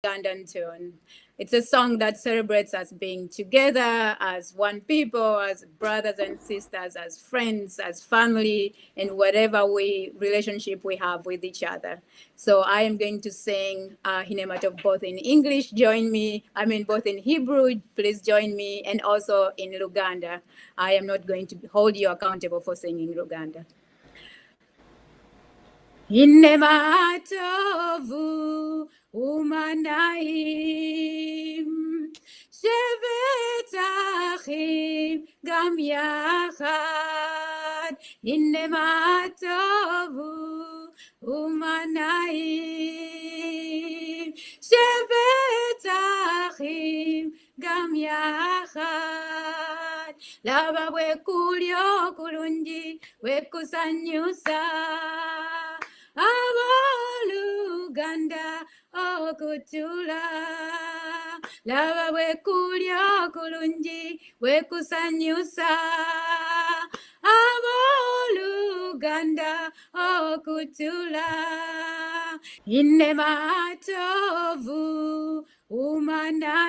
Ugandan tune. It's a song that celebrates us being together as one people, as brothers and sisters, as friends, as family, and whatever we relationship we have with each other. So I am going to sing Hinematov both in English. Join me. I mean both in Hebrew. Please join me, and also in Luganda. I am not going to hold you accountable for singing Luganda. Hinematovu umanaim shevetachim gam yachad. Hinematovu umanaim shevetachim gam yachad. Laba wekulyo kulungi wekusanyusa abaluganda okutula. Laba wekulya kulungi wekusanyusa abaluganda okutula. Hinematovu umanaim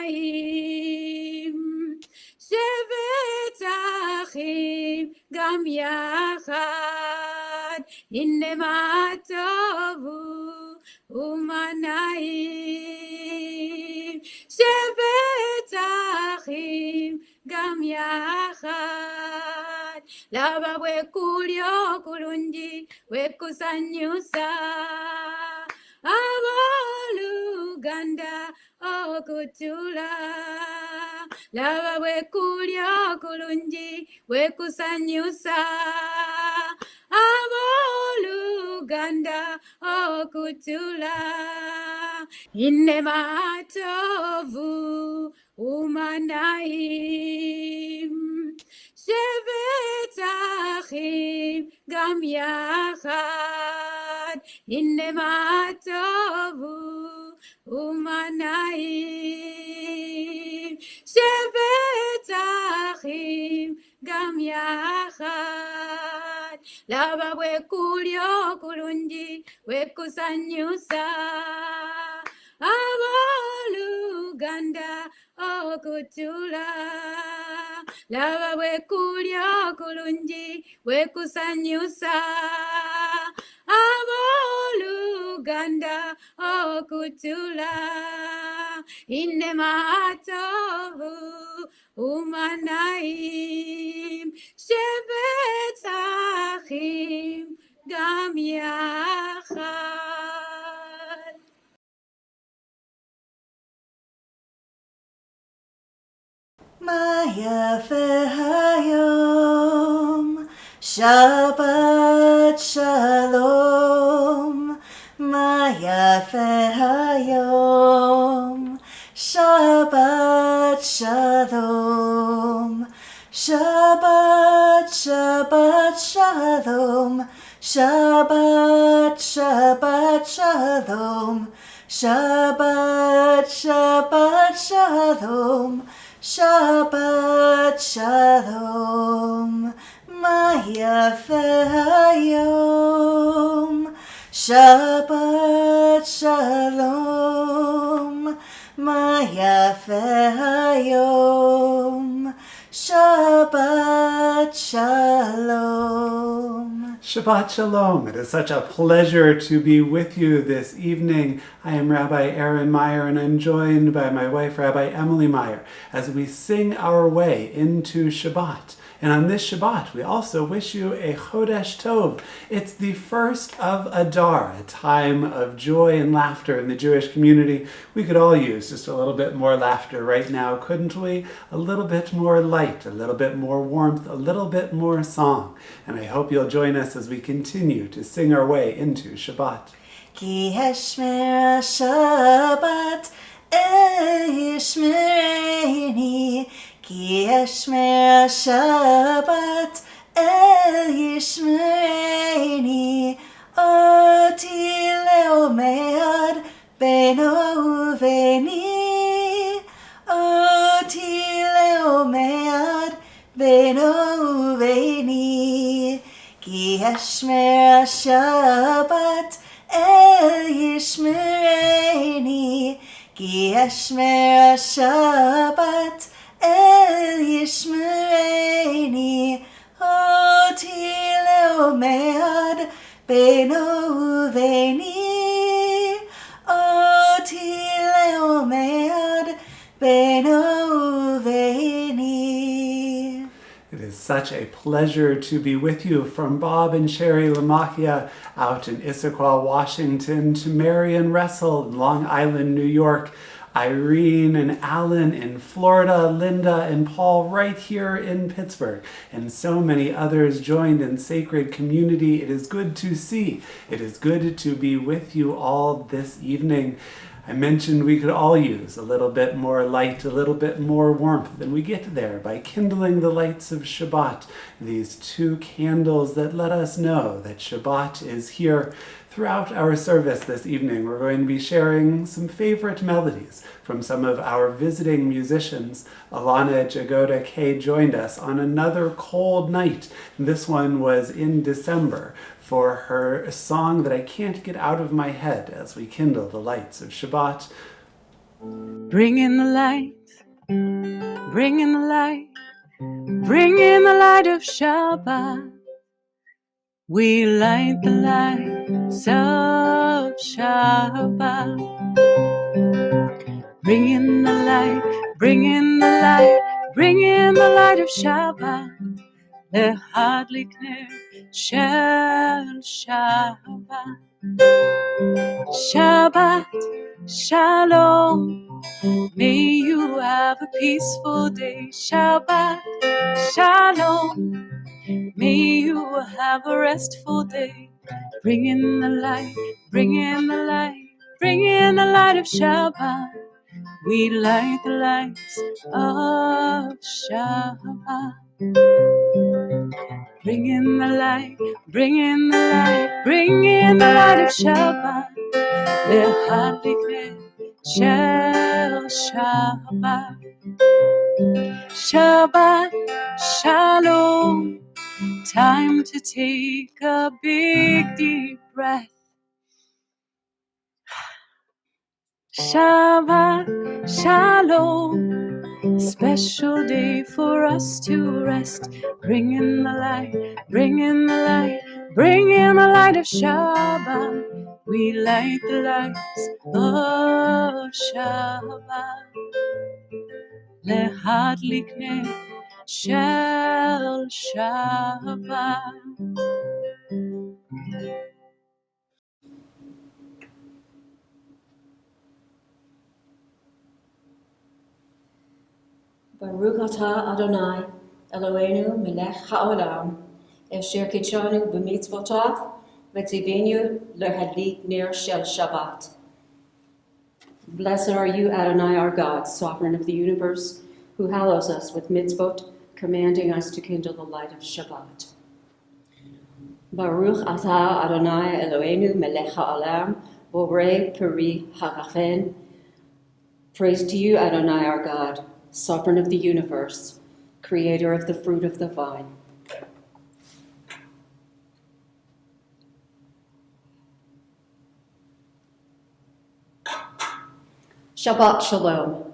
shevetachim gam yachad. Hinematovu umanaim shevetachim gam yachad. Laba wekulyo kulungi wekusanyusa abaluganda okutula. Laba wekulyo kulungi wekusanyusa abaluganda okutula. Hinematovu umanaim shevetachim gam yachad. Hinematovu umanaim shevetachim gam yachad. Laba wekulyo kulungi wekusanyusa abaluganda okutula. Laba wekulyo kulungi wekusanyusa abaluganda okutula. Hinematovu umanaim shevetachim gam yachad. Ma yafe hayom, Shabbat shalom. Ma yafe hayom, Shabbat shalom. Shabbat, Shabbat shalom. Shabbat, Shabbat shalom. Shabbat, Shabbat shalom. Shabbat shalom. Ma yafe hayom. Shabbat shalom. Ma yafe hayom. Shabbat shalom. Shabbat Shalom. It is such a pleasure to be with you this evening. I am Rabbi Aaron Meyer, and I'm joined by my wife, Rabbi Emily Meyer, as we sing our way into Shabbat. And on this Shabbat, we also wish you a Chodesh Tov. It's the first of Adar, a time of joy and laughter in the Jewish community. We could all use just a little bit more laughter right now, couldn't we? A little bit more light, a little bit more warmth, a little bit more song. And I hope you'll join us as we continue to sing our way into Shabbat. Ki hashmer Shabbat yishmereni. Ki hashmer Shabbat yishmereni. Oti leomead beno uveni. Oti leomead beno uveni. Ki hashmer Shabbat yishmereni. כי ישמר השבת אל ישמרני, אותי לעומד בינו וביני, אותי לעומד בינו וביני. It is such a pleasure to be with you, from Bob and Sherry Lamachia out in Issaquah, Washington, to Mary and Russell in Long Island, New York, Irene and Alan in Florida, Linda and Paul right here in Pittsburgh, and so many others joined in sacred community. It is good to see. It is good to be with you all this evening. I mentioned we could all use a little bit more light, a little bit more warmth, and we get there by kindling the lights of Shabbat, these two candles that let us know that Shabbat is here. Throughout our service this evening, we're going to be sharing some favorite melodies from some of our visiting musicians. Alana Jagoda Kay joined us on another cold night. This one was in December, for her song that I can't get out of my head as we kindle the lights of Shabbat. Bring in the light, bring in the light, bring in the light of Shabbat. We light the lights of Shabbat. Bring in the light, bring in the light, bring in the light of Shabbat. Lehadlikner shel Shabbat. Shabbat Shalom. May you have a peaceful day. Shabbat Shalom. May you have a restful day. Bring in the light, bring in the light, bring in the light of Shabbat. We light the lights of Shabbat. Bring in the light, bring in the light, bring in the light of Shabbat. Lehadlikner shel Shabbat. Shabbat Shalom. Time to take a big deep breath. Shabbat Shalom. Special day for us to rest. Bring in the light, bring in the light, bring in the light of Shabbat. We light the lights of Shabbat. Lehadlikner shel Shabbat. Baruch atah Adonai, Eloheinu melech haolam, asher kitshanu b'mitzvotav, v'tzivenu lehadlik ner shel Shabbat. Blessed are you, Adonai, our God, sovereign of the universe, who hallows us with mitzvot, commanding us to kindle the light of Shabbat. Baruch atah Adonai Eloheinu melech haolam, borei peri hagafen. Praise to you, Adonai, our God, sovereign of the universe, creator of the fruit of the vine. Shabbat Shalom.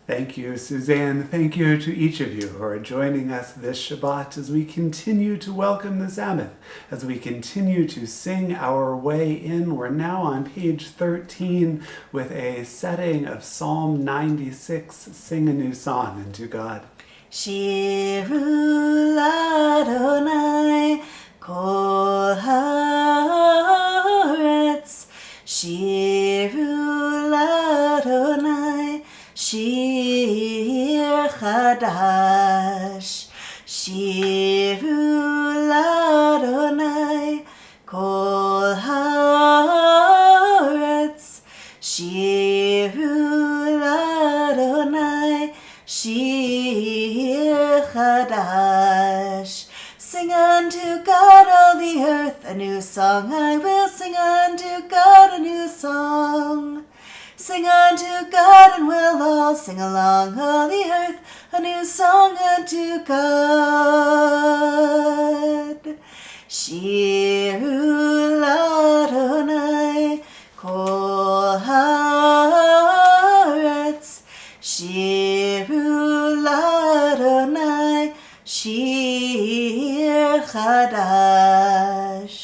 Thank you, Suzanne. Thank you to each of you who are joining us this Shabbat as we continue to welcome the Sabbath, as we continue to sing our way in. We're now on page 13 with a setting of Psalm 96, Sing a New Song unto God. Shiru l'Adonai kol haaretz, Shiru l'Adonai shir chadash, Shiru l'Adonai kol haaretz, Shiru l'Adonai shir chadash. Sing unto God all the earth a new song. I will sing unto God a new song. Sing unto God and we'll all sing along all the earth a new song unto God. Shiru l'Adonai kol haaretz. מחדש.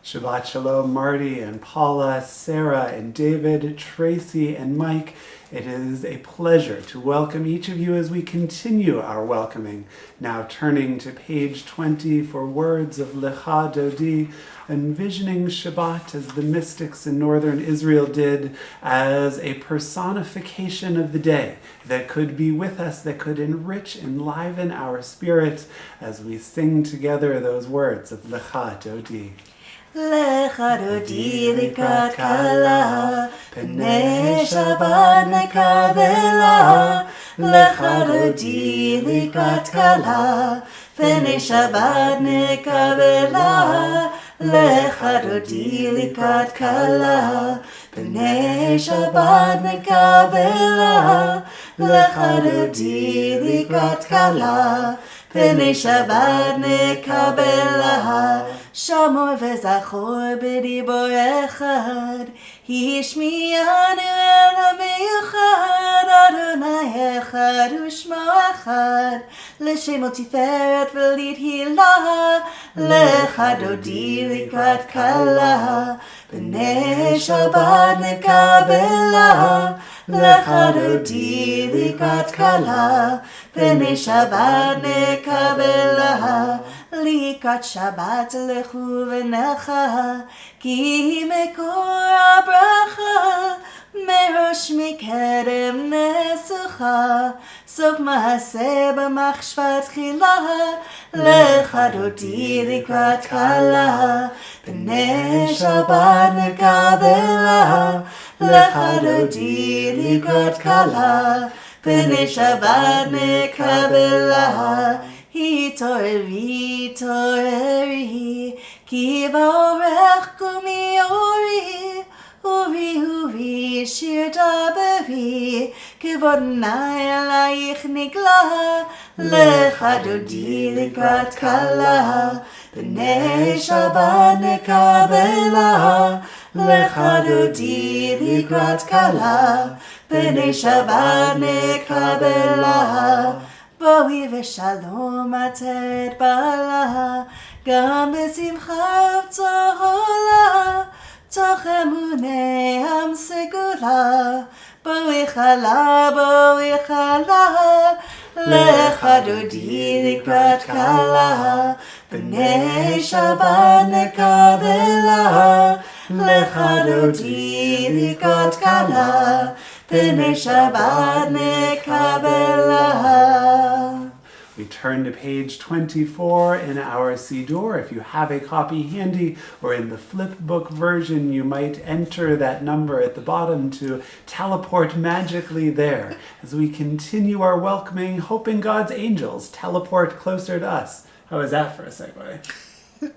Shabbat Shalom, Marty and Paula, Sarah and David, Tracy and Mike. It is a pleasure to welcome each of you as we continue our welcoming. Now turning to page 20 for words of Lecha Dodi, envisioning Shabbat as the mystics in northern Israel did, as a personification of the day that could be with us, that could enrich, enliven our spirit as we sing together those words of Lecha Dodi. Lecha dodi likrat kala, pnei Shabbat nekabela. Lecha dodi likrat kala, pnei Shabbat nekabela. Lecha dodi likrat kala, pnei Shabbat nekabela. Lecha dodi likrat kala, pnei Shabbat nekabela. Shamor וזכור בדיבור אחד, השמיענו אל המיוחד, אדוני אחד ושמו אחד, לשמו תפארת ולתהילה, לך דודי לקראת כלה, בני שבת נקבלה, לך דודי לקראת כלה, בני שבת נקבלה. לקראת שבת לכו ונחה, כי מקור הברכה, מראש מקדם נסוכה, סוף מעשה במחשבה תחילה, לך דודי לקראת כלה, בני שבת נקבלה, לך דודי לקראת כלה, בני שבת נקבלה. התעוררי, התעוררי, כי באורך קומי אורי, אורי אורי שיר דברי, כבוד אדוני עלייך נגלה, לך דודי לקראת כלה, בני שבת נקבלה, לך דודי לקראת כלה, בני שבת נקבלה. בואי ושלום עטרת בעלה, גם בשמחה ובצהלה, תוך אמוני עם סגולה. בואי חלה, בואי חלה, לך דודי לקראת כלה, בני שבת נקבלה, לך דודי לקראת כלה, בני שבת נקבלה. We turn to page 24 in our Siddur. If you have a copy handy, or in the flip book version, you might enter that number at the bottom to teleport magically there as we continue our welcoming, hoping God's angels teleport closer to us. How was that for a segue?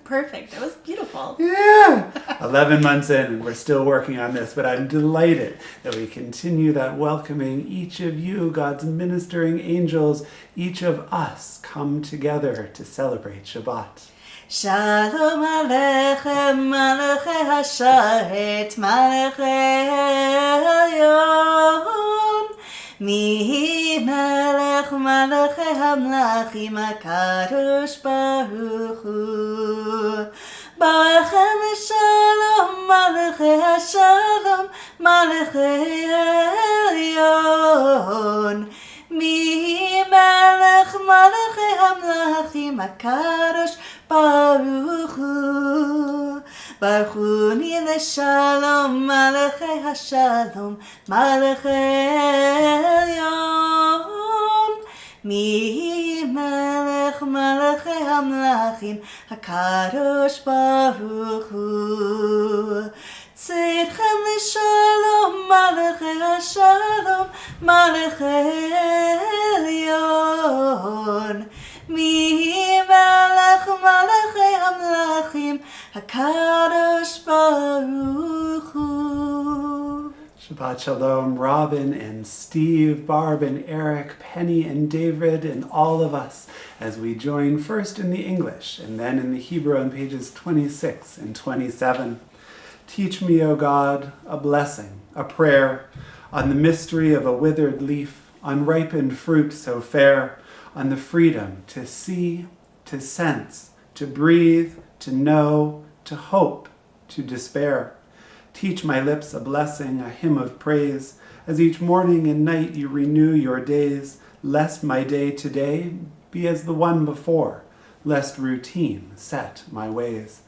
Perfect. That was beautiful. Yeah! 11 months in and we're still working on this, but I'm delighted that we continue that welcoming. Each of you, God's ministering angels, each of us come together to celebrate Shabbat. Shalom Aleichem, Malachei Hasharet, Malachei Elyon. Mi Melech Malachei Hamlachim HaKadosh Baruch Hu. Barachem Shalom, Malachei Hashalom, Malachei Elyon. Mi Melech Malachei Hamlachim HaKadosh Baruch Hu. Baruch Hu ni leshalom, Malachei Hashalom, Malachei Elyon. Mi Melech Malachei Hamlachim HaKadosh Baruch Hu. Tzidchem leshalom, Malachei Hashalom, Malachei Elyon. Mi Melech Malachei Hamlachim HaKadosh Baruch Hu. Shabbat Shalom, Robin and Steve, Barb and Eric, Penny and David, and all of us as we join first in the English and then in the Hebrew on pages 26 and 27. Teach me, O God, a blessing, a prayer, on the mystery of a withered leaf, unripened fruit so fair, on the freedom to see, to sense, to breathe, to know, to hope, to despair. Teach my lips a blessing, a hymn of praise, as each morning and night you renew your days, lest my day today be as the one before, lest routine set my ways.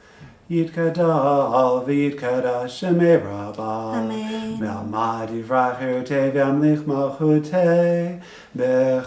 Yitkadal v'yitkada shemei Rabba. Amen. Ve'amad yivrachute ve'amlich malchute. B'chayechon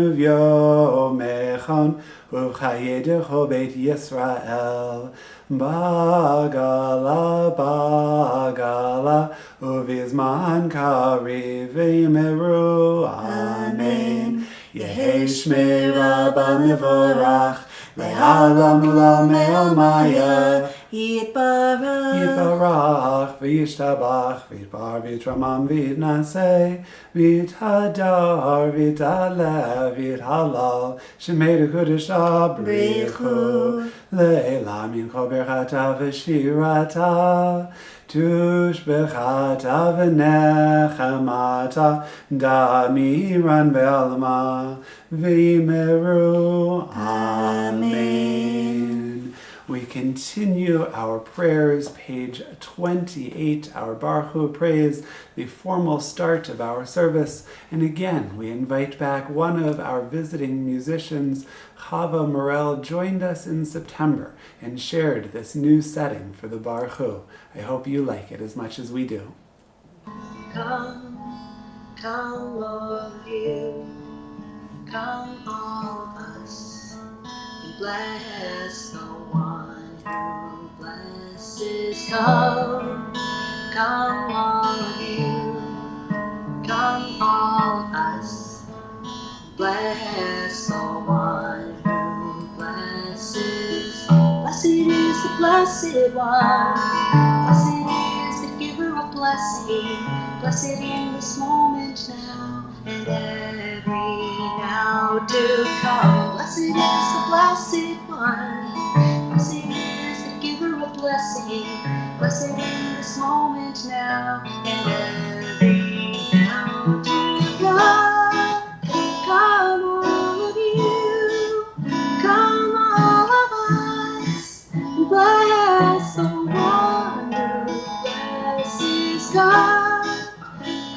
uv'yomechon uv'chayedecho beit Yisrael. Bagala, bagala, uvizman kari v'yimeru. Amen. Yehi shmei Rabba mevorach, le'alam lamel maya. Yitbarach. Yitbarach, v'yishtabach, v'yitbar, v'yitramam, v'yitnaseh, v'yithadar, v'yitalev, v'yithalal, shemei d'kodesh abrichu, le'ela mincho berchata v'shirata, tushbechata v'nechamata, da'miran ve'alma, v'yimeru. Amen. We continue our prayers, page 28, our Baruch Hu praise, the formal start of our service. And again, we invite back one of our visiting musicians. Chava Morel joined us in September and shared this new setting for the Baruch Hu. I hope you like it as much as we do. Come, come all of you, come all of us, and bless the one who blesses. Come, come all of you, come all of us, bless the one who blesses. Blessed is the blessed one, blessed is the giver of blessing, blessed in this moment now and every now to come. Blessed is the blessed one, blessed is the giver of blessing, blessed in this moment now and every now to come. Come all of you, come all of us, bless the one who blesses. God,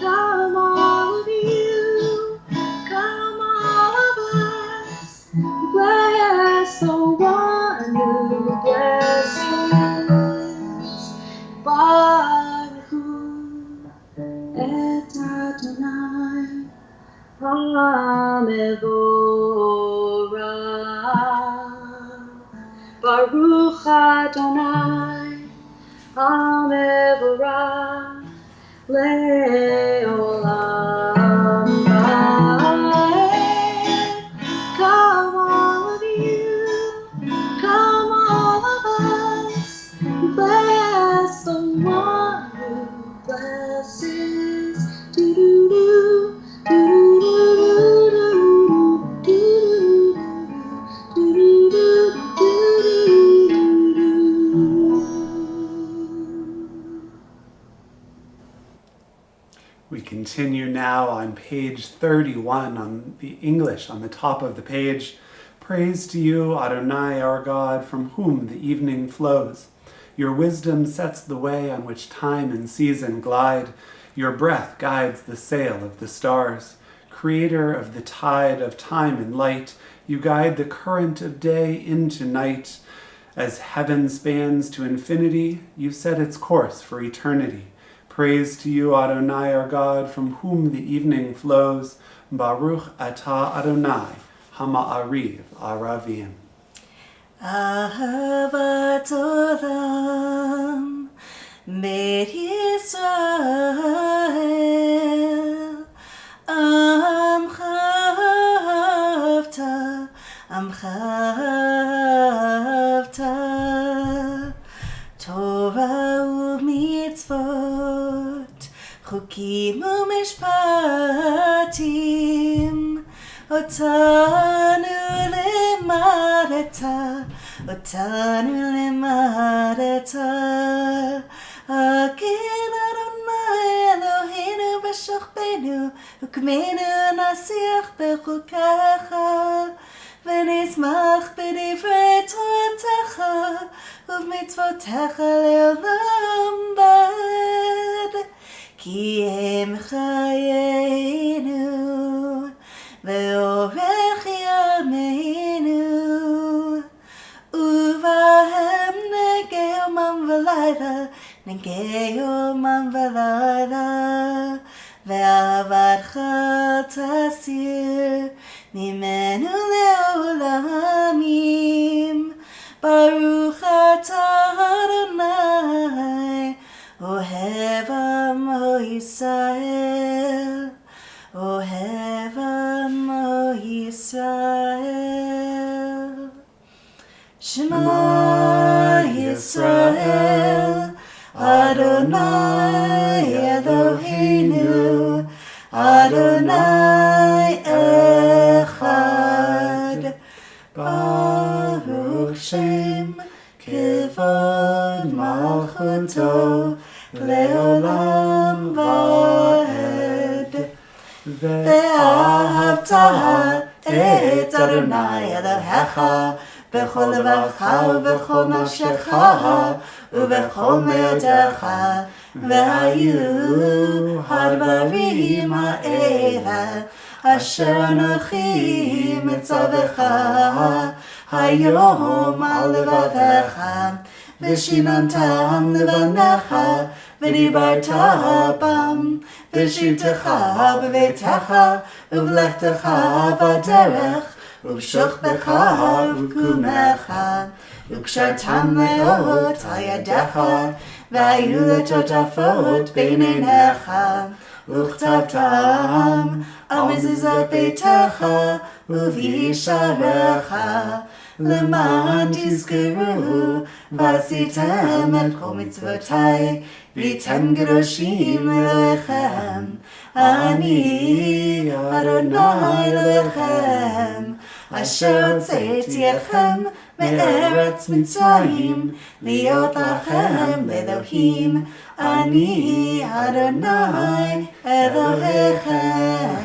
come all of you, come all of us, bless the one who blesses. Baruch Hu et Adonai HaMevorach. Baruch Adonai HaMevorach le'olam va'ed. Come all of you, come all of us, bless the one who blesses. Do-do-do, We continue now on page 31 on the English, on the top of the page. Praise to you, Adonai, our God, from whom the evening flows. Your wisdom sets the way on which time and season glide. Your breath guides the sail of the stars. Creator of the tide of time and light, you guide the current of day into night. As heaven spans to infinity, you set its course for eternity. Praise to you, Adonai, our God, from whom the evening flows. Baruch atah Adonai, hama'ariv aravim. Ahavat olam, Beit Yisrael, Amcha avta, Amcha avta, Torah u'mitzvot, Chukim u'mishpatim, Otanu limadeta, Otanu limadeta, Akin Adonai Eloheinu b'shachbenu, Ukmenu nasiach b'chukecha, ונשמח בדברי תורתך ובמצוותיך לעולם ועד. כי הם חיינו ואורך ימינו, ובהם נגע יומם ולילה, נגע יומם ולילה, ואהבתך תסיר ממנו לעולמים. ברוך אתה אדוני אוהב עמו ישראל, אוהב עמו ישראל. שמע ישראל, אדוני אלוהינו, אדוני אחד. ברוך שם כבוד מלכותו לעולם ועד. ואהבת את אדוני אלוהיך בכל לבבך ובכל נפשך ובכל מאודך, והיו הדברים האלה אשר אנוכי מצווך היום על לבביך, ושיננתם לבניך ודיברת בם, בשבתך בביתך ובלכתך בדרך ובשוכבך ובקומך, וקשרתם מאוד על ידיך, והיו לטוטפות בין עיניך, וכתבתם על מזוזות ביתך ובישעריך, למען תזכרו ועשיתם את כל מצוותי, והייתם קדושים לאלוהיכם. אני אדוני אלוהיכם, אשר הוצאתי אתכם מארץ מצרים, להיות לכם לאלוהים. אני אדוני אלוהיכם.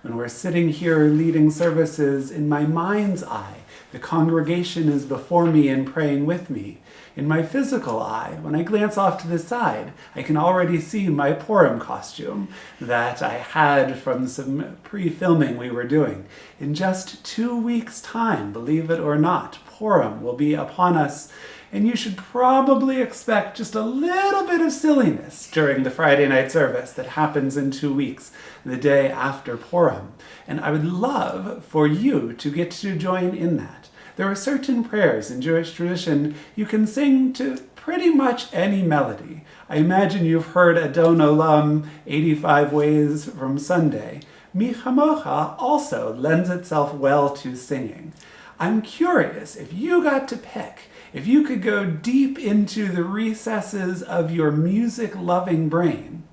When we're sitting here leading services, in my mind's eye, the congregation is before me and praying with me. In my physical eye, when I glance off to the side, I can already see my Purim costume that I had from some pre-filming we were doing. In just 2 weeks' time, believe it or not, Purim will be upon us, and you should probably expect just a little bit of silliness during the Friday night service that happens in 2 weeks, the day after Purim. And I would love for you to get to join in that. There are certain prayers in Jewish tradition you can sing to pretty much any melody. I imagine you've heard Adon Olam 85 Ways from Sunday. Mi Chamocha also lends itself well to singing. I'm curious, if you got to pick, if you could go deep into the recesses of your music-loving brain,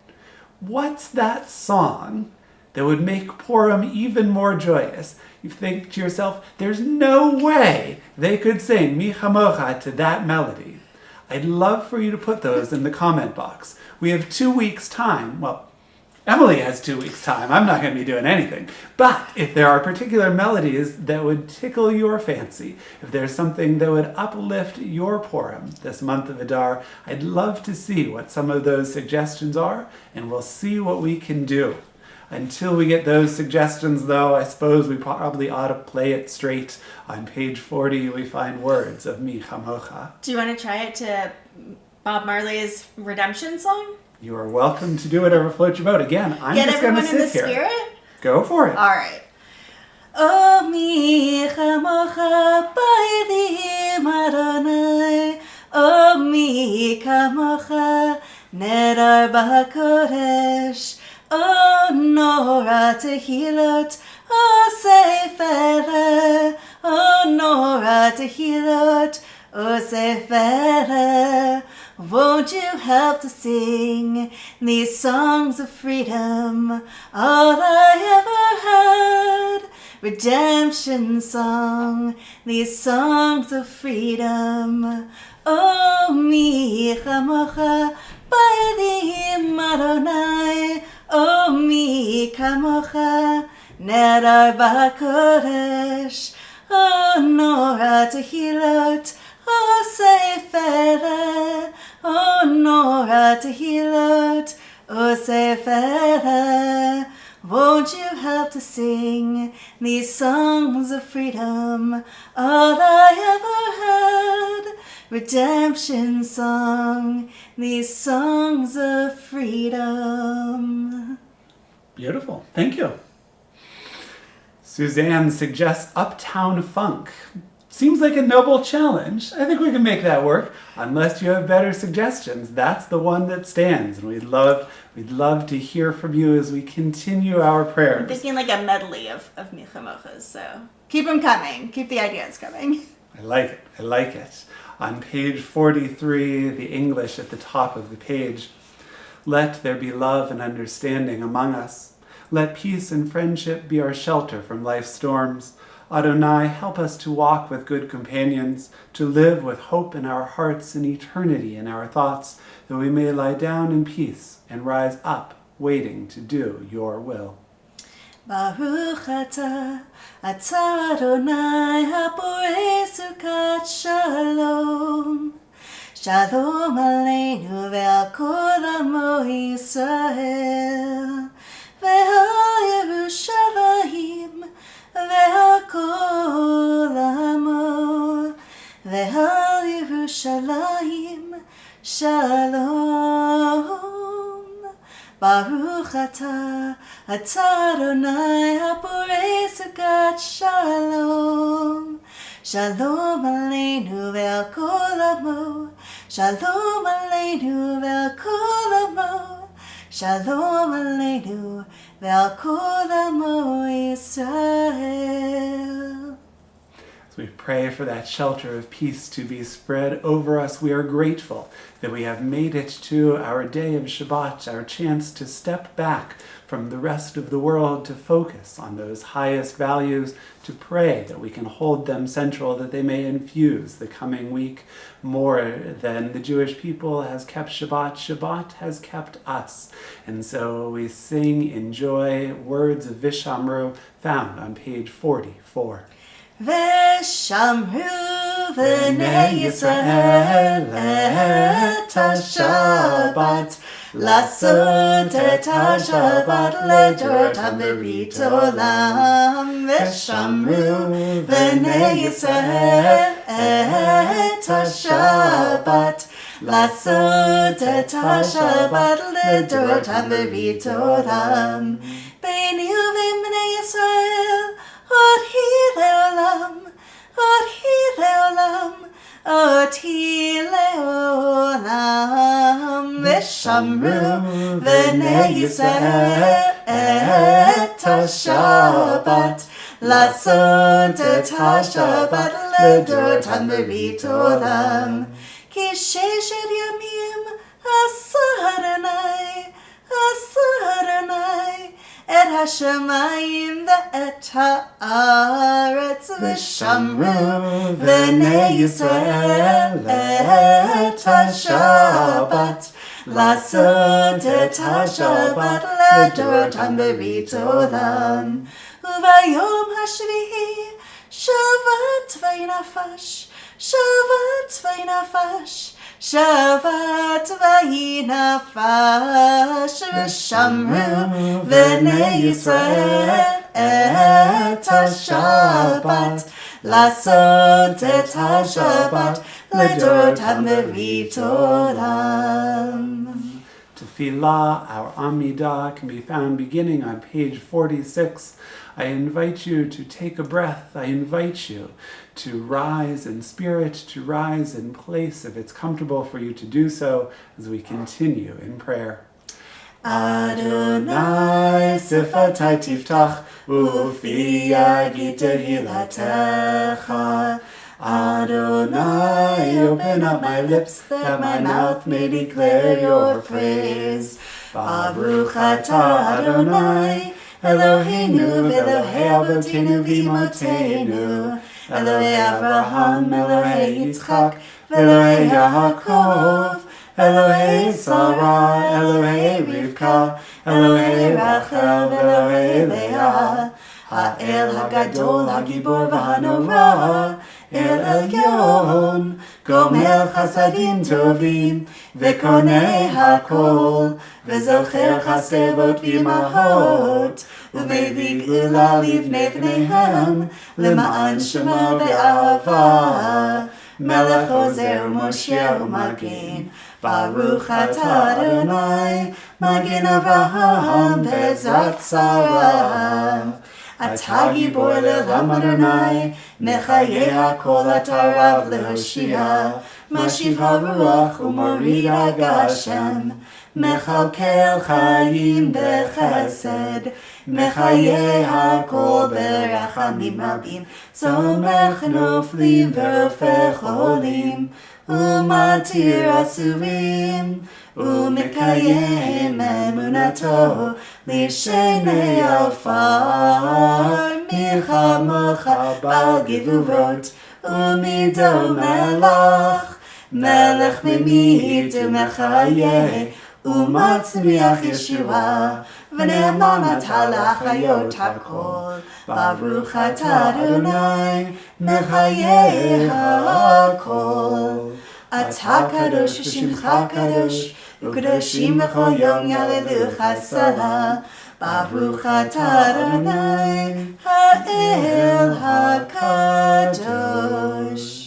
what's that song that would make Purim even more joyous? You think to yourself, there's no way they could sing Mi Chamocha to that melody. I'd love for you to put those in the comment box. We have 2 weeks' time. Well, Emily has 2 weeks' time. I'm not going to be doing anything. But if there are particular melodies that would tickle your fancy, if there's something that would uplift your Purim this month of Adar, I'd love to see what some of those suggestions are, and we'll see what we can do. Until we get those suggestions, though, I suppose we probably ought to play it straight. On page 40, we find words of Mi Chamocha. Do you want to try it to Bob Marley's Redemption song? You are welcome to do whatever floats your boat. Again, I'm just going to sit here. Get everyone in the spirit? Go for it. All right. Oh, Mi Chamocha B'Elim Adonai. Oh, Mi Chamocha Nedar B'Kodesh. Oh, Nora Tehilot, oh, Sefer, oh, Nora Tehilot, oh, Sefer. Won't you help to sing these songs of freedom, all I ever had? Redemption song, these songs of freedom. Oh, Mi Chamocha B'Elim Adonai. Oh, Mi Chamocha Nedar b'kodesh, O Nora Tehilot, O Sefere, O Nora Tehilot, O Sefere. Won't you help to sing these songs of freedom, all I ever heard? Redemption song, these songs of freedom. Beautiful. Thank you. Suzanne suggests Uptown Funk. Seems like a noble challenge. I think we can make that work. Unless you have better suggestions, that's the one that stands. And we'd love to hear from you as we continue our I'm prayers. thinking like a medley of Michamochas, so keep them coming. Keep the ideas coming. I like it. I like it. On page 43, the English at the top of the page. Let there be love and understanding among us. Let peace and friendship be our shelter from life's storms. Adonai, help us to walk with good companions, to live with hope in our hearts and eternity in our thoughts, that we may lie down in peace and rise up, waiting to do your will. Baruch atah Adonai haporei sukat shalom. Shalom aleinu ve'al kol amo Yisrael, ve'al Yerushalayim, ve'al kol amo, ve'al Yerushalayim, shalom. Baruch atah Adonai haporei sukat shalom. Shalom aleinu ve'al kol amo, shalom aleinu ve'al kol amo, shalom aleinu ve'al kol amo Yisrael. As we pray for that shelter of peace to be spread over us, we are grateful that we have made it to our day of Shabbat, our chance to step back from the rest of the world to focus on those highest values, to pray that we can hold them central, that they may infuse the coming week. More than the Jewish people has kept Shabbat, Shabbat has kept us. And so we sing, enjoy words of Vishamru found on page 44. Veshamru v'nei Yisrael et ha-Shabbat, לעשות את השבת לדורותם ברית עולם. ושמרו בני ישראל את השבת, לעשות את השבת לדורותם ברית עולם. ביני ובין בני ישראל עוד היא לעולם, עוד היא לעולם, עוד היא לעולם. ושמרו בני ישראל את השבת, לעשות את השבת לדורותם ברית עולם. כי ששת ימים עשה אדוני, עשה אדוני את השמיים ואת הארץ. ושמרו בני ישראל את השבת, לעשות את השבת לדורותם ברית עולם. וביום השביעי שבת וינפש, שבת וינפש, שבת וינפש. ושמרו בני ישראל את השבת, לעשות את השבת לדורותם ברית עולם. Tefillah, our Amidah, can be found beginning on page 46. I invite you to take a breath. I invite you to rise in spirit, to rise in place if it's comfortable for you to do so as we continue in prayer. Adonai sifatai tiftach ufi yagid tehilatecha. Adonai, open up my lips that my mouth may declare your praise. Baruch atah Adonai, Eloheinu v'Elohei avotenu v'imotenu, Elohei Avraham, Elohei Yitzchak, v'Elohei Yaakov, Elohei Sarah, Elohei Rivka, Elohei Rachel, v'Elohei Leah, האל הגדול, הגיבור והנורא, אל עליון, גומל חסדים טובים, וקונה הכל, וזוכר חסרות ואימהות, ומביא גאולה לבני בניהם, למען שמו ואהבה. מלך עוזר ומושיע ומגן, ברוך אתה אדוני, מגן אברהם בעזרת שרה. אתה גיבור לעולם אדוני, מחיי הכל אתה רב להושיע, משיב הרוח ומוריד הגשם, מכלכל חיים בחסד, מחיי הכל ברחמים רבים, צומח נופלים ורופא חולים, ומתיר אסורים, ומקיים אמונתו לשני עפר, מלחמך בעל גבורות, ומידו מלך, מלך ממית ומחיה, ומצמיח ישועה, ונאמן אתה להחיות הכל, ברוך אתה אדוני, מחיה הכל. אתה קדוש ושמך קדוש, וקדושים בכל יום יהללוך סלה, ברוך אתה אדוני, האל הקדוש.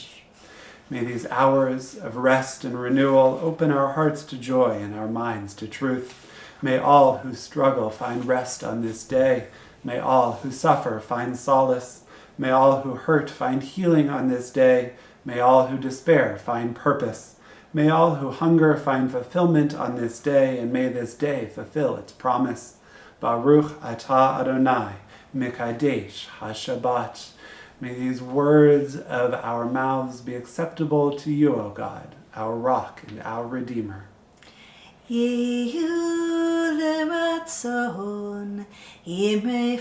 May these hours of rest and renewal open our hearts to joy and our minds to truth. May all who struggle find rest on this day. May all who suffer find solace. May all who hurt find healing on this day. May all who despair find purpose. May all who hunger find fulfillment on this day, and may this day fulfill its promise. Baruch atah Adonai, Mekadesh HaShabbat. May these words of our mouths be acceptable to you, O God, our rock and our Redeemer. יהיו לרצון, אמרי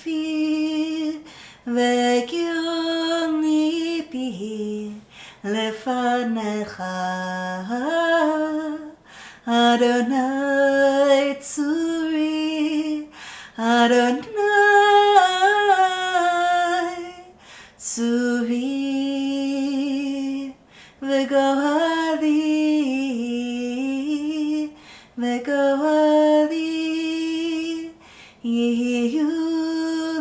פי, והגיון ליבי לפניך. אדוני צורי, אדוני צורי, וגואלי, יהיו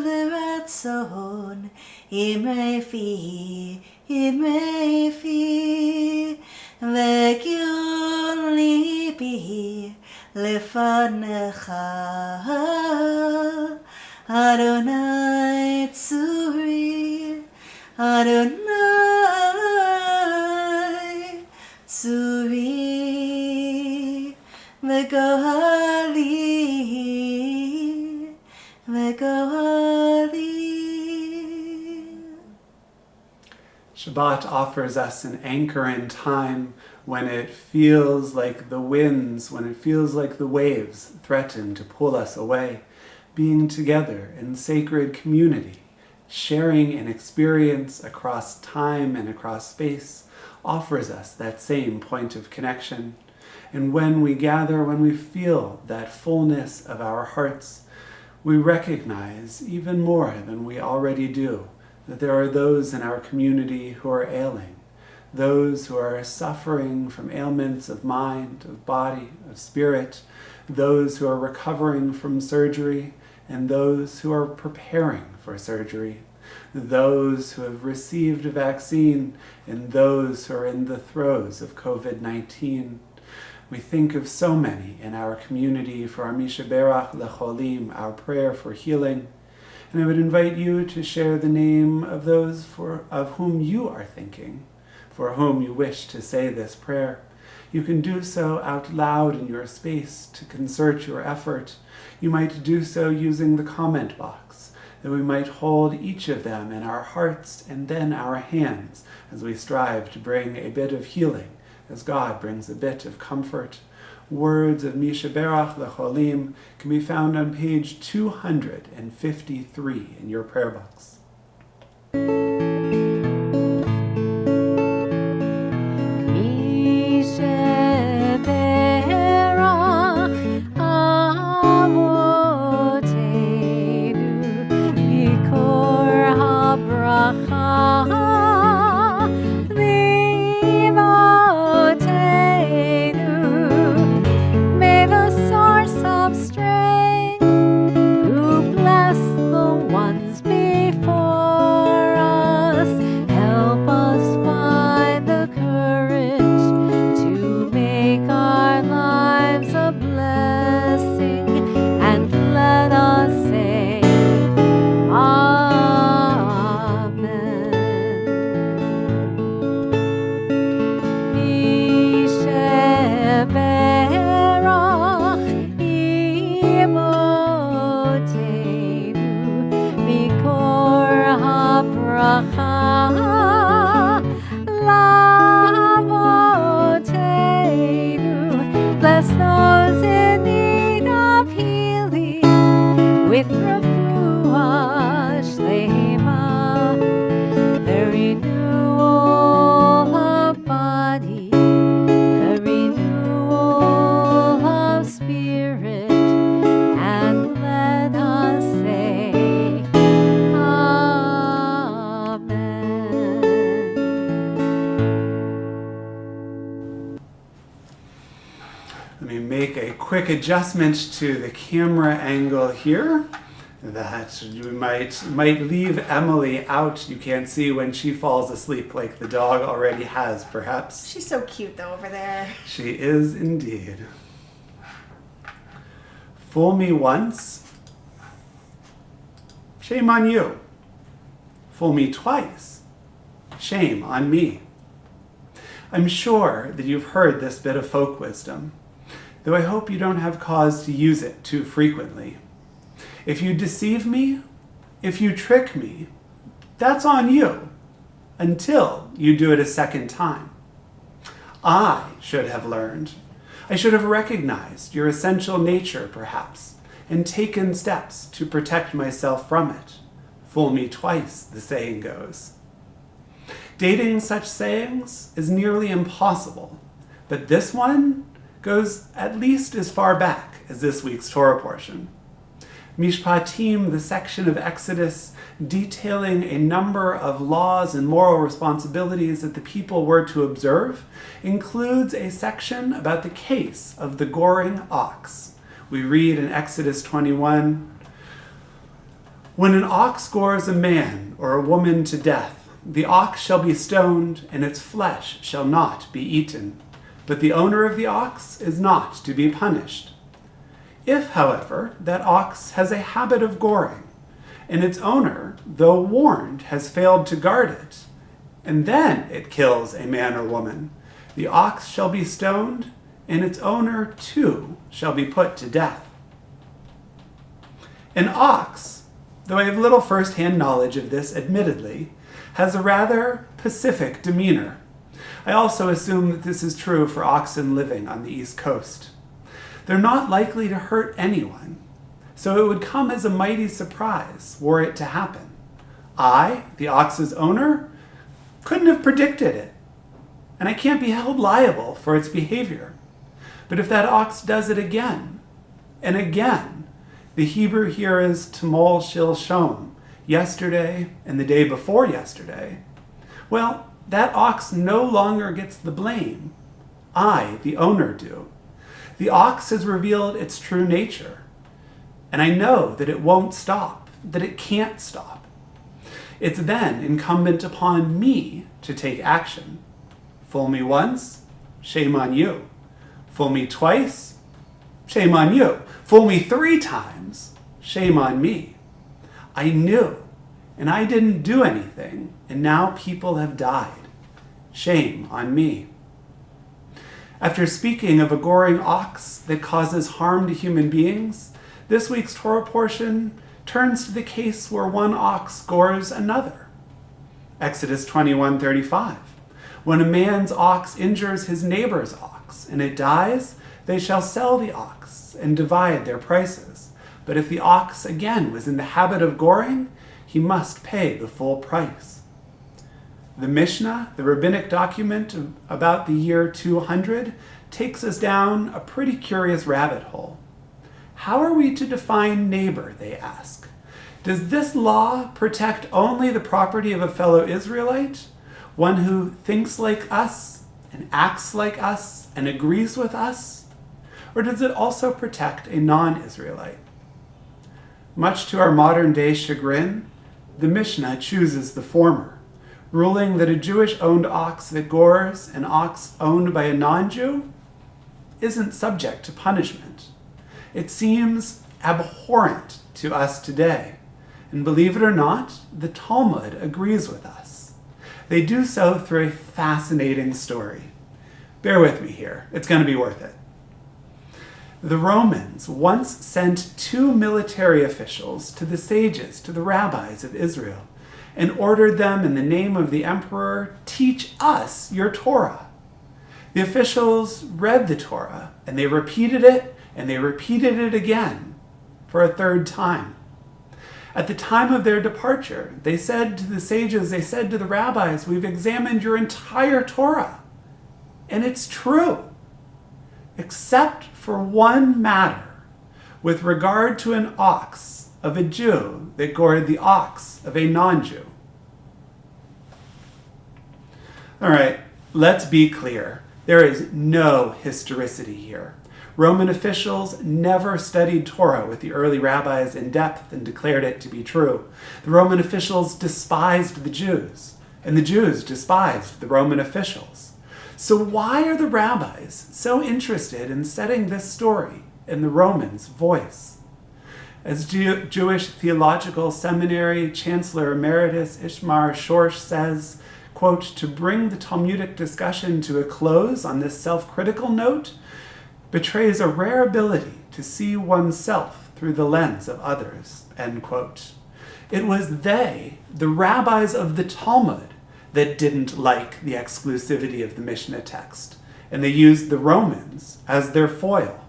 לרצון, אמרי פי, והגיון ליבי לפניך. אדוני צורי, אדוני צורי, וגואלי. Shabbat offers us an anchor in time when it feels like the winds, when it feels like the waves threaten to pull us away. Being together in sacred community, sharing an experience across time and across space, offers us that same point of connection. And when we gather, when we feel that fullness of our hearts, we recognize even more than we already do that there are those in our community who are ailing, those who are suffering from ailments of mind, of body, of spirit, those who are recovering from surgery, and those who are preparing for surgery, those who have received a vaccine, and those who are in the throes of COVID-19. We think of so many in our community for our Mishaberach Lecholim, our prayer for healing. And I would invite you to share the name of those of whom you are thinking, for whom you wish to say this prayer. You can do so out loud in your space to concert your effort. You might do so using the comment box, that we might hold each of them in our hearts and then our hands as we strive to bring a bit of healing, as God brings a bit of comfort. Words of Mishaberach Lecholim can be found on page 253 in your prayer box. Mishaberach Avotenu bless those in need of healing with refuah shlema, the renewal of body, the renewal of spirit, and let us say Amen. Let me make a quick adjustment to the camera angle here. That you might leave Emily out. You can't see when she falls asleep like the dog already has, perhaps. She's so cute though over there. She is indeed. Fool me once, shame on you. Fool me twice, shame on me. I'm sure that you've heard this bit of folk wisdom, though I hope you don't have cause to use it too frequently. If you deceive me, if you trick me, that's on you, until you do it a second time. I should have learned. I should have recognized your essential nature, perhaps, and taken steps to protect myself from it. Fool me twice, the saying goes. Dating such sayings is nearly impossible, but this one goes at least as far back as this week's Torah portion. Mishpatim, the section of Exodus detailing a number of laws and moral responsibilities that the people were to observe, includes a section about the case of the goring ox. We read in Exodus 21, "When an ox gores a man or a woman to death, the ox shall be stoned, and its flesh shall not be eaten. But the owner of the ox is not to be punished. If, however, that ox has a habit of goring, and its owner, though warned, has failed to guard it, and then it kills a man or woman, the ox shall be stoned, and its owner too shall be put to death." An ox, though I have little first-hand knowledge of this admittedly, has a rather pacific demeanor. I also assume that this is true for oxen living on the East Coast. They're not likely to hurt anyone, so it would come as a mighty surprise were it to happen. I, the ox's owner, couldn't have predicted it, and I can't be held liable for its behavior. But if that ox does it again and again, the Hebrew here is tamol shil shom, yesterday and the day before yesterday, well, that ox no longer gets the blame. I, the owner, do. The ox has revealed its true nature, and I know that it won't stop, that it can't stop. It's then incumbent upon me to take action. Fool me once, shame on you. Fool me twice, shame on you. Fool me 3 times, shame on me. I knew, and I didn't do anything, and now people have died. Shame on me. After speaking of a goring ox that causes harm to human beings, this week's Torah portion turns to the case where one ox gores another. Exodus 21:35. When a man's ox injures his neighbor's ox and it dies, they shall sell the ox and divide their prices. But if the ox again was in the habit of goring, he must pay the full price. The Mishnah, the rabbinic document about the year 200, takes us down a pretty curious rabbit hole. How are we to define neighbor, they ask. Does this law protect only the property of a fellow Israelite, one who thinks like us and acts like us and agrees with us? Or does it also protect a non-Israelite? Much to our modern day chagrin, the Mishnah chooses the former, ruling that a Jewish-owned ox that gores an ox owned by a non-Jew isn't subject to punishment. It seems abhorrent to us today, and believe it or not, the Talmud agrees with us. They do so through a fascinating story. Bear with me here, it's going to be worth it. The Romans once sent 2 military officials to the sages, to the rabbis of Israel, and ordered them in the name of the emperor, "Teach us your Torah." The officials read the Torah, and they repeated it, and they repeated it again for a third time. At the time of their departure, they said to the sages, they said to the rabbis, we've examined your entire Torah, and it's true, except for one matter, with regard to an ox of a Jew that gored the ox of a non-Jew. All right, let's be clear. There is no historicity here. Roman officials never studied Torah with the early rabbis in depth and declared it to be true. The Roman officials despised the Jews, and the Jews despised the Roman officials. So why are the rabbis so interested in setting this story in the Romans' voice? As Jewish Theological Seminary Chancellor Emeritus Ishmar Shorsh says, quote, to bring the Talmudic discussion to a close on this self-critical note betrays a rare ability to see oneself through the lens of others, end quote. It was they, the rabbis of the Talmud, that didn't like the exclusivity of the Mishnah text, and they used the Romans as their foil.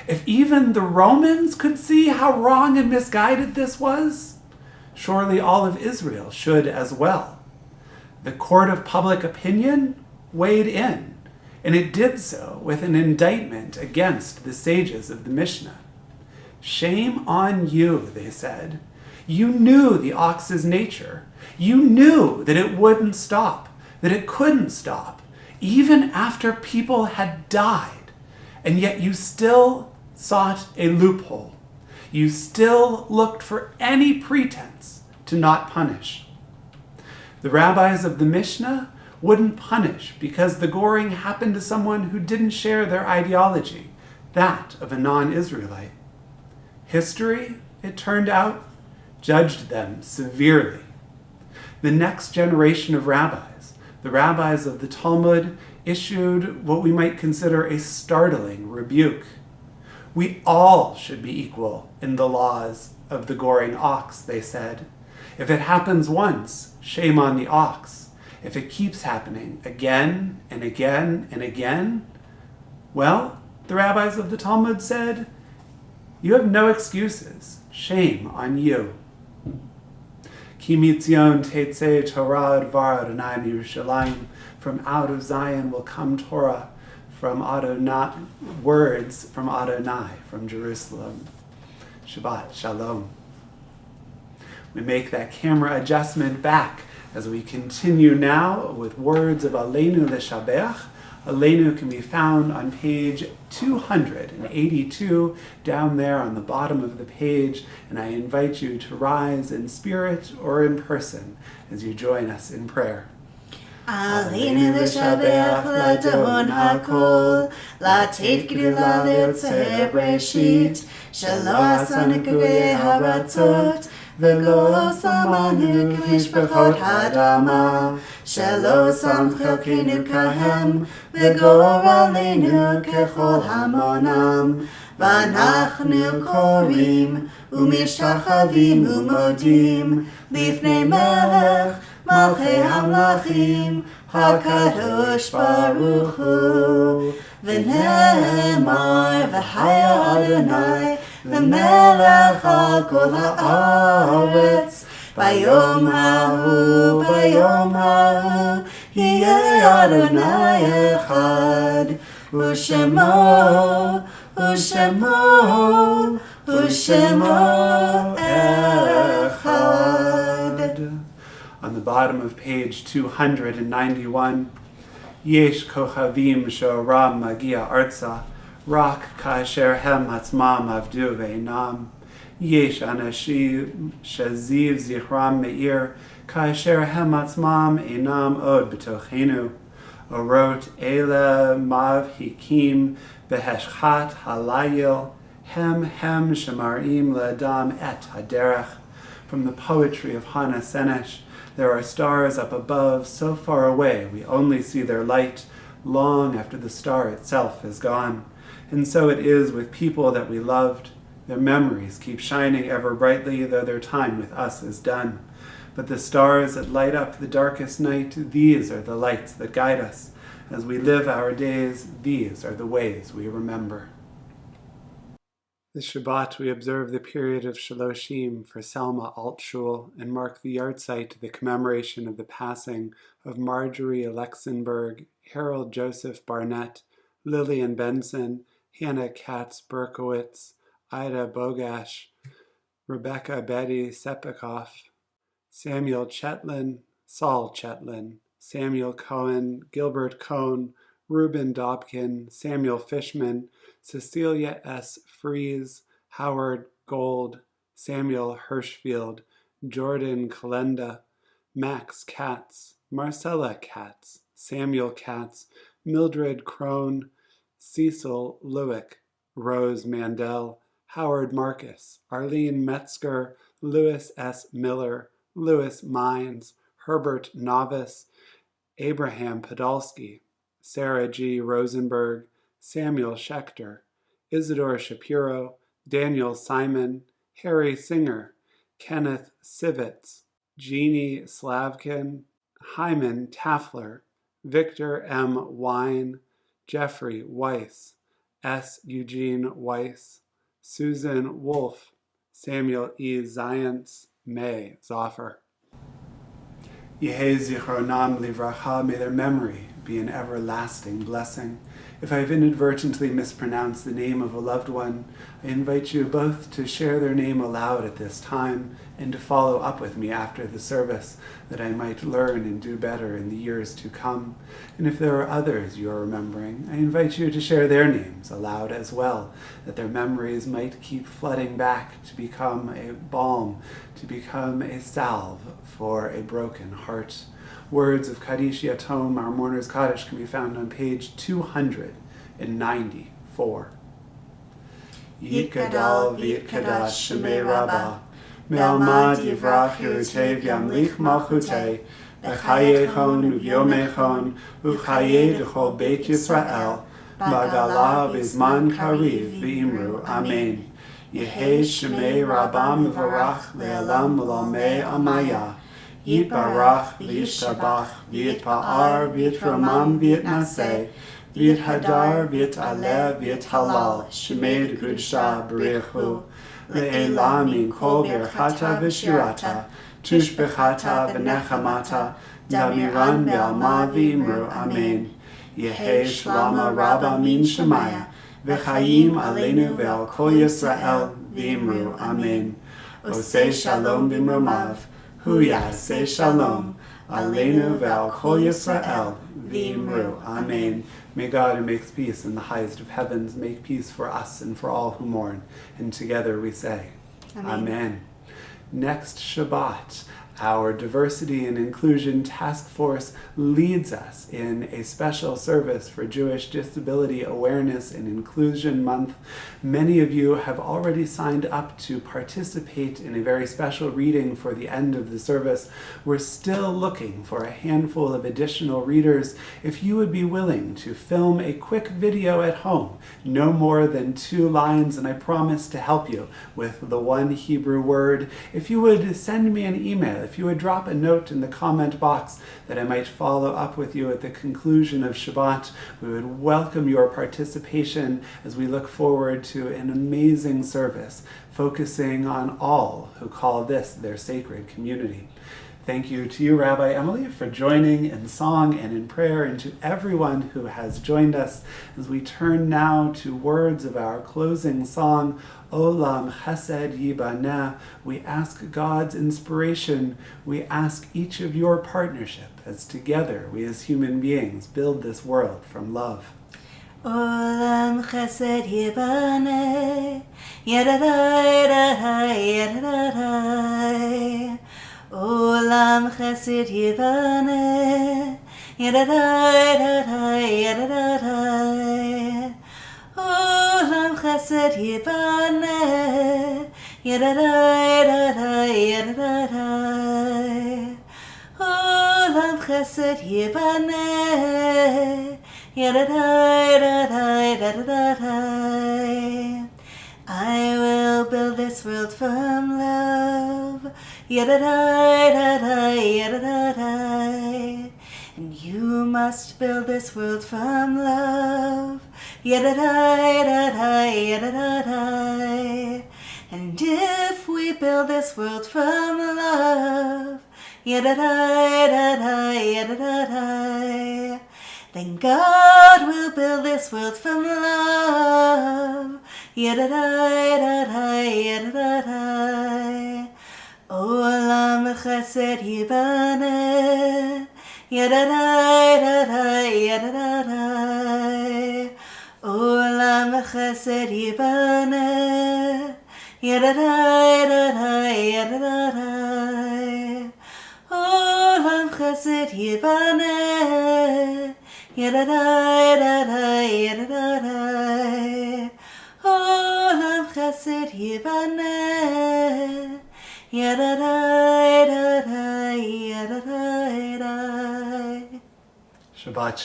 If even the Romans could see how wrong and misguided this was, surely all of Israel should as well. The court of public opinion weighed in, and it did so with an indictment against the sages of the Mishnah. Shame on you, they said. You knew the ox's nature. You knew that it wouldn't stop, that it couldn't stop, even after people had died, and yet you still sought a loophole. You still looked for any pretense to not punish. The rabbis of the Mishnah wouldn't punish because the goring happened to someone who didn't share their ideology, that of a non-Israelite. History, it turned out, judged them severely. The next generation of rabbis, the rabbis of the Talmud, issued what we might consider a startling rebuke. We all should be equal in the laws of the goring ox, they said. If it happens once, shame on the ox. If it keeps happening again and again and again, well, the rabbis of the Talmud said, you have no excuses. Shame on you. Ki mitzion tetzei Torah dvar Adonai Yerushalayim. From out of Zion will come Torah, from Adonai, words from Adonai, from Jerusalem. Shabbat Shalom. We make that camera adjustment back as we continue now with words of Aleinu L'Shabeach. Aleinu can be found on page 282, down there on the bottom of the page, and I invite you to rise in spirit or in person as you join us in prayer. Aleinu L'Shabeach L'Adon HaKol, L'Ateit Gdula L'Yotzei Breshit, Shelo Asanu K'goyei Haratzot, V'lo Samanu K'mishpachot Ha'adama, Shelo Sam Chelkeinu Kahem, V'gor Aleinu K'chol Hamonam, V'anachnu Korim, U'mishtachavim U'modim, Lifnei Melech, Malchei HaMlachim, HaKadosh Baruch Hu, V'ne'emar V'haya Adonai, L'melech al kol ha'aretz, Bayom ha'hu, Yeh Adonai echad, U'shemo echad. On the bottom of page 291, Yesh kochavim she'oram magia arza, rak ka'asher hem atzmam avdu ve'inam. Yesh anashim shaziv zichram me'ir, ka'asher hem atzmam einam od b'tochenu. Orot ele mavhikim beheshchat halayil, hem shemarim le'adam et haderech. From the poetry of Hannah Senesh, there are stars up above, so far away we only see their light long after the star itself is gone. And so it is with people that we loved. Their memories keep shining ever brightly, though their time with us is done. But the stars that light up the darkest night, these are the lights that guide us. As we live our days, these are the ways we remember. This Shabbat, we observe the period of Shaloshim for Selma Altshul and mark the yahrzeit, the commemoration of the passing of Marjorie Alexenberg, Harold Joseph Barnett, Lillian Benson, Hannah Katz Berkowitz, Ida Bogash, Rebecca Betty Sepikoff, Samuel Chetlin, Saul Chetlin, Samuel Cohen, Gilbert Cohn, Reuben Dobkin, Samuel Fishman, Cecilia S. Fries, Howard Gold, Samuel Hirschfield, Jordan Kalenda, Max Katz, Marcella Katz, Samuel Katz, Mildred Crone, Cecil Lewick, Rose Mandel, Howard Marcus, Arlene Metzger, Louis S. Miller, Louis Mines, Herbert Novice, Abraham Podolsky, Sarah G. Rosenberg, Samuel Schechter, Isidore Shapiro, Daniel Simon, Harry Singer, Kenneth Sivitz, Jeannie Slavkin, Hyman Taffler, Victor M. Wine, Jeffrey Weiss, S. Eugene Weiss, Susan Wolfe, Samuel E. Zients, May Zoffer. Yehei Zichronam Livracha, may their memory be an everlasting blessing. If I've inadvertently mispronounced the name of a loved one, I invite you both to share their name aloud at this time and to follow up with me after the service, that I might learn and do better in the years to come. And if there are others you are remembering, I invite you to share their names aloud as well, that their memories might keep flooding back to become a balm, to become a salve for a broken heart. Words of Kaddish Yatom, our Mourner's Kaddish, can be found on page 294. Yitgadal v'yitkadash shemei Rabbah, me'almad yivrach yirutev yamlich malchutei, b'chayechon u'vyomechon, u'chayei d'chol beit Yisrael, b'agala v'zman kariv v'imru, Amen. Yehei shemei Rabbah mevarach le'alam v'lamei amaya, Yitbarach v'yishtabach v'yitpa'ar v'yitromam v'yitnaseh v'yithadar v'yitaleh v'yithalal shemei d'gudshah b'richu le'elah min kol birchata v'shirata tushbechata v'nechamata damiran be'alma v'imru Amen. Yehei shlama Rabbah min shemaya v'chayim aleinu ve'al kol Yisrael v'imru Amen. Osei shalom b'mromav Hu yaseh shalom, aleinu ve'al kol Yisrael, v'imru. Amen. May God, who makes peace in the highest of heavens, make peace for us and for all who mourn. And together we say, Amen. Next Shabbat, our Diversity and Inclusion Task Force leads us in a special service for Jewish Disability Awareness and Inclusion Month. Many of you have already signed up to participate in a very special reading for the end of the service. We're still looking for a handful of additional readers. If you would be willing to film a quick video at home, no more than 2 lines, and I promise to help you with the one Hebrew word. If you would send me an email, if you would drop a note in the comment box that I might follow up with you at the conclusion of Shabbat, we would welcome your participation as we look forward to an amazing service focusing on all who call this their sacred community. Thank you to you, Rabbi Emily, for joining in song and in prayer, and to everyone who has joined us as we turn now to words of our closing song, Olam Chesed Yibaneh. We ask God's inspiration. We ask each of your partnership as together we as human beings build this world from love. Olam Chesed Yibaneh, yadadai, yadadai. Olam Chesed Yibaneh, yadadai, yadadai. Olam Chesed Yibaneh, yadadai, yadadai. Olam Chesed Yibaneh, yadadai. I will build this world from love, yadadai, and you who must build this world from love. Yadadai, yadadai. And if we build this world from love, yadadai, yadadai, then God will build this world from love. Yadadai, yadadai. Olam chesed yibaneh. Yadadai, yadadai. Olam chesed yibaneh. Yadadai, yadadai. Olam chesed yibaneh. Yadadai, yadadai. Olam chesed yibaneh. Yadadai, yadadai. Shabbat